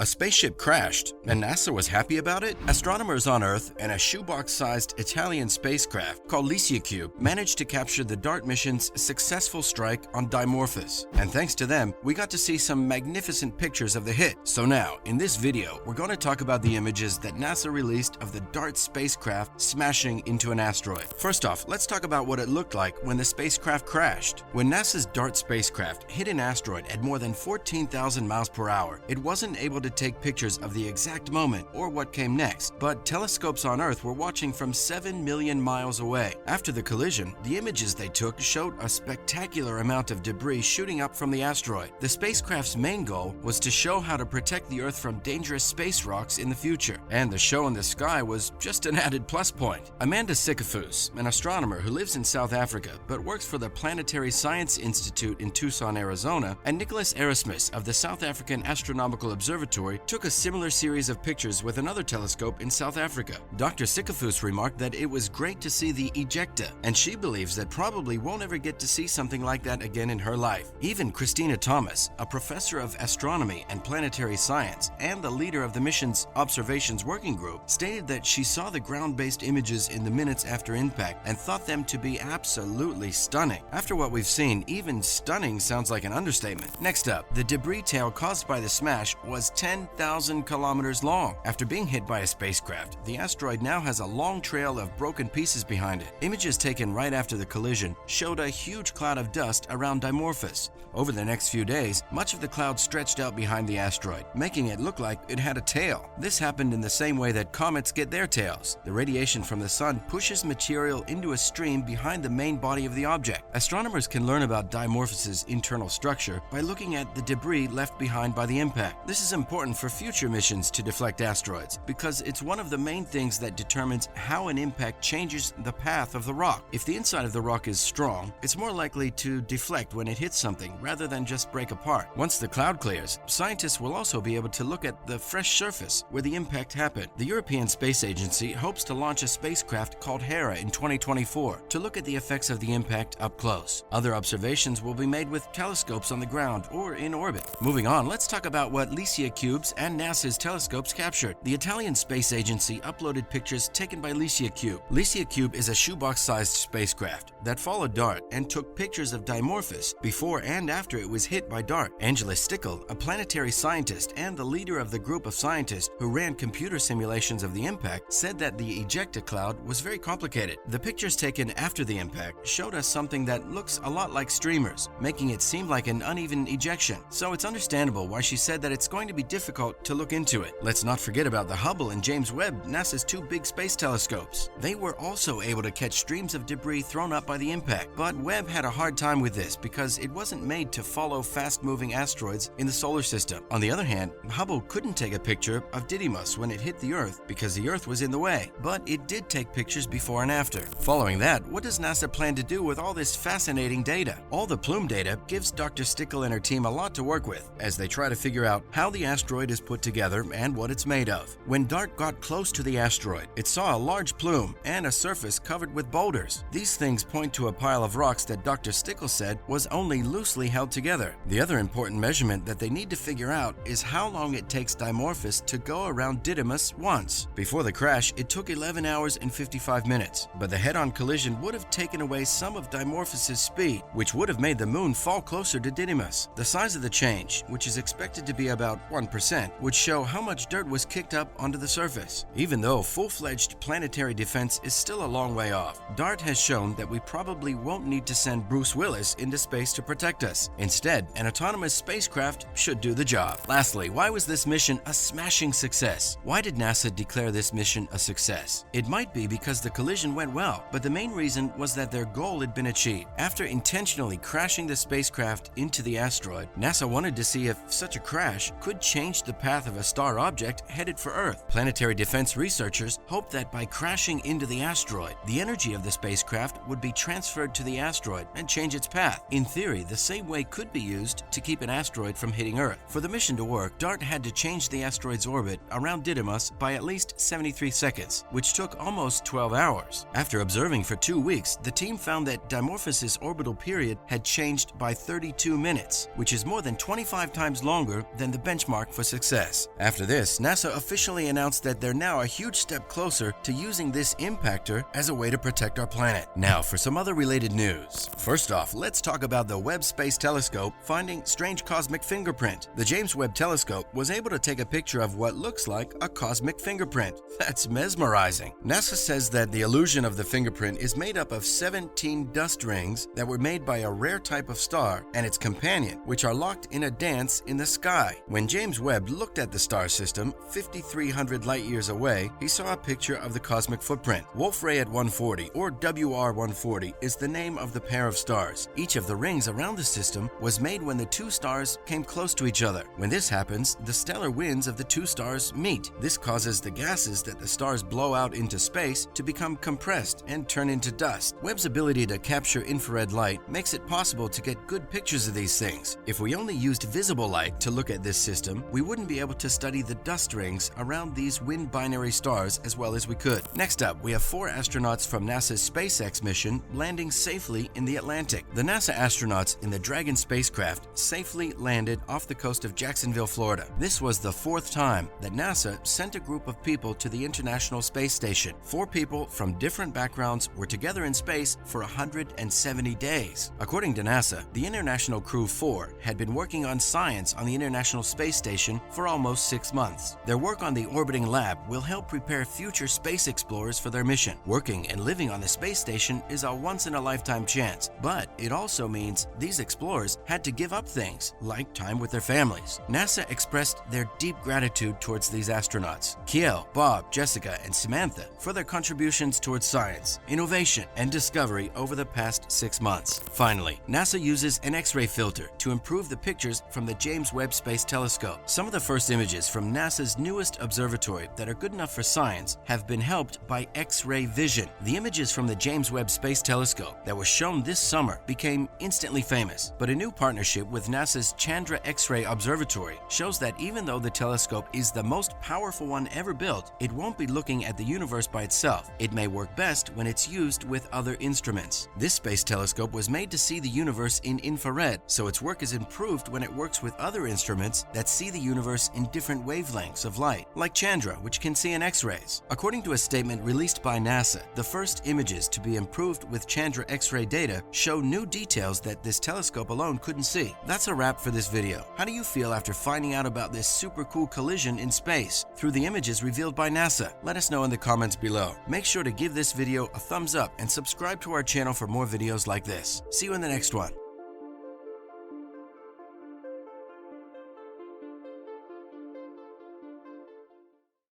A spaceship crashed, and NASA was happy about it? Astronomers on Earth and a shoebox-sized Italian spacecraft called LICIACube managed to capture the DART mission's successful strike on Dimorphos. And thanks to them, we got to see some magnificent pictures of the hit. So now, in this video, we're going to talk about the images that NASA released of the DART spacecraft smashing into an asteroid. First off, let's talk about what it looked like when the spacecraft crashed. When NASA's DART spacecraft hit an asteroid at more than 14,000 miles per hour, it wasn't able to take pictures of the exact moment or what came next, but telescopes on Earth were watching from 7 million miles away. After the collision, the images they took showed a spectacular amount of debris shooting up from the asteroid. The spacecraft's main goal was to show how to protect the Earth from dangerous space rocks in the future, and the show in the sky was just an added plus point. Amanda Sikafus, an astronomer who lives in South Africa but works for the Planetary Science Institute in Tucson, Arizona, and Nicholas Erasmus of the South African Astronomical Observatory took a similar series of pictures with another telescope in South Africa. Dr. Sikafus remarked that it was great to see the ejecta, and she believes that probably won't ever get to see something like that again in her life. Even Christina Thomas, a professor of astronomy and planetary science and the leader of the mission's observations working group, stated that she saw the ground-based images in the minutes after impact and thought them to be absolutely stunning. After what we've seen, even stunning sounds like an understatement. Next up, the debris tail caused by the smash was 10,000 kilometers long. After being hit by a spacecraft, the asteroid now has a long trail of broken pieces behind it. Images taken right after the collision showed a huge cloud of dust around Dimorphos. Over the next few days, much of the cloud stretched out behind the asteroid, making it look like it had a tail. This happened in the same way that comets get their tails. The radiation from the sun pushes material into a stream behind the main body of the object. Astronomers can learn about Dimorphos' internal structure by looking at the debris left behind by the impact. This is important for future missions to deflect asteroids because it's one of the main things that determines how an impact changes the path of the rock. If the inside of the rock is strong, it's more likely to deflect when it hits something rather than just break apart. Once the cloud clears, scientists will also be able to look at the fresh surface where the impact happened. The European Space Agency hopes to launch a spacecraft called Hera in 2024 to look at the effects of the impact up close. Other observations will be made with telescopes on the ground or in orbit. Moving on, let's talk about what LICIACubes and NASA's telescopes captured. The Italian Space Agency uploaded pictures taken by LICIACube. LICIACube is a shoebox-sized spacecraft that followed DART and took pictures of Dimorphos before and after it was hit by DART. Angela Stickel, a planetary scientist and the leader of the group of scientists who ran computer simulations of the impact, said that the ejecta cloud was very complicated. The pictures taken after the impact showed us something that looks a lot like streamers, making it seem like an uneven ejection. So it's understandable why she said that it's going to be difficult to look into it. Let's not forget about the Hubble and James Webb, NASA's two big space telescopes. They were also able to catch streams of debris thrown up by the impact, but Webb had a hard time with this because it wasn't made to follow fast-moving asteroids in the solar system. On the other hand, Hubble couldn't take a picture of Dimorphos when it hit the Earth because the Earth was in the way, but it did take pictures before and after. Following that, what does NASA plan to do with all this fascinating data? All the plume data gives Dr. Stickel and her team a lot to work with as they try to figure out how the asteroid is put together and what it's made of. When DART got close to the asteroid, it saw a large plume and a surface covered with boulders. These things point to a pile of rocks that Dr. Stickel said was only loosely held together. The other important measurement that they need to figure out is how long it takes Dimorphos to go around Dimorphos once. Before the crash, it took 11 hours and 55 minutes, but the head-on collision would have taken away some of Dimorphos' speed, which would have made the moon fall closer to Dimorphos. The size of the change, which is expected to be about 1%, would show how much dirt was kicked up onto the surface. Even though full-fledged planetary defense is still a long way off, DART has shown that we probably won't need to send Bruce Willis into space to protect us. Instead, an autonomous spacecraft should do the job. Lastly, why was this mission a smashing success? Why did NASA declare this mission a success? It might be because the collision went well, but the main reason was that their goal had been achieved. After intentionally crashing the spacecraft into the asteroid, NASA wanted to see if such a crash could change the path of a star object headed for Earth. Planetary defense researchers hoped that by crashing into the asteroid, the energy of the spacecraft would be transferred to the asteroid and change its path. In theory, the same way could be used to keep an asteroid from hitting Earth. For the mission to work, DART had to change the asteroid's orbit around Dimorphos by at least 73 seconds, which took almost 12 hours. After observing for 2 weeks, the team found that Dimorphos' orbital period had changed by 32 minutes, which is more than 25 times longer than the benchmark for success. After this, NASA officially announced that they're now a huge step closer to using this impactor as a way to protect our planet. Now for some other related news. First off, let's talk about the Webb Space Telescope finding strange cosmic fingerprint. The James Webb Telescope was able to take a picture of what looks like a cosmic fingerprint. That's mesmerizing. NASA says that the illusion of the fingerprint is made up of 17 dust rings that were made by a rare type of star and its companion, which are locked in a dance in the sky. When James Webb looked at the star system 5,300 light years away, he saw a picture of the cosmic footprint. Wolf-Rayet 140, or WR140, is the name of the pair of stars. Each of the rings around the system was made when the two stars came close to each other. When this happens, the stellar winds of the two stars meet. This causes the gases that the stars blow out into space to become compressed and turn into dust. Webb's ability to capture infrared light makes it possible to get good pictures of these things. If we only used visible light to look at this system, we wouldn't be able to study the dust rings around these wind binary stars as well as we could. Next up, we have 4 astronauts from NASA's SpaceX mission landing safely in the Atlantic. The NASA astronauts in the Dragon spacecraft safely landed off the coast of Jacksonville, Florida. This was the 4th time that NASA sent a group of people to the International Space Station. 4 people from different backgrounds were together in space for 170 days. According to NASA, the International Crew 4 had been working on science on the International Space Station for almost 6 months. Their work on the orbiting lab will help prepare future space explorers for their mission. Working and living on the space station is a once-in-a-lifetime chance, but it also means these explorers had to give up things like time with their families. NASA expressed their deep gratitude towards these astronauts, Kiel, Bob, Jessica, and Samantha, for their contributions towards science, innovation, and discovery over the past 6 months. Finally, NASA uses an X-ray filter to improve the pictures from the James Webb Space Telescope. Some of the first images from NASA's newest observatory that are good enough for science have been helped by X-ray vision. The images from the James Webb Space Telescope that were shown this summer became instantly famous, but a new partnership with NASA's Chandra X-ray Observatory shows that even though the telescope is the most powerful one ever built, it won't be looking at the universe by itself. It may work best when it's used with other instruments. This space telescope was made to see the universe in infrared, so its work is improved when it works with other instruments that see the universe in different wavelengths of light, like Chandra, which can see in X-rays. According to a statement released by NASA, the first images to be improved with Chandra X-ray data show new details that this telescope alone couldn't see. That's a wrap for this video. How do you feel after finding out about this super cool collision in space through the images revealed by NASA? Let us know in the comments below. Make sure to give this video a thumbs up and subscribe to our channel for more videos like this. See you in the next one.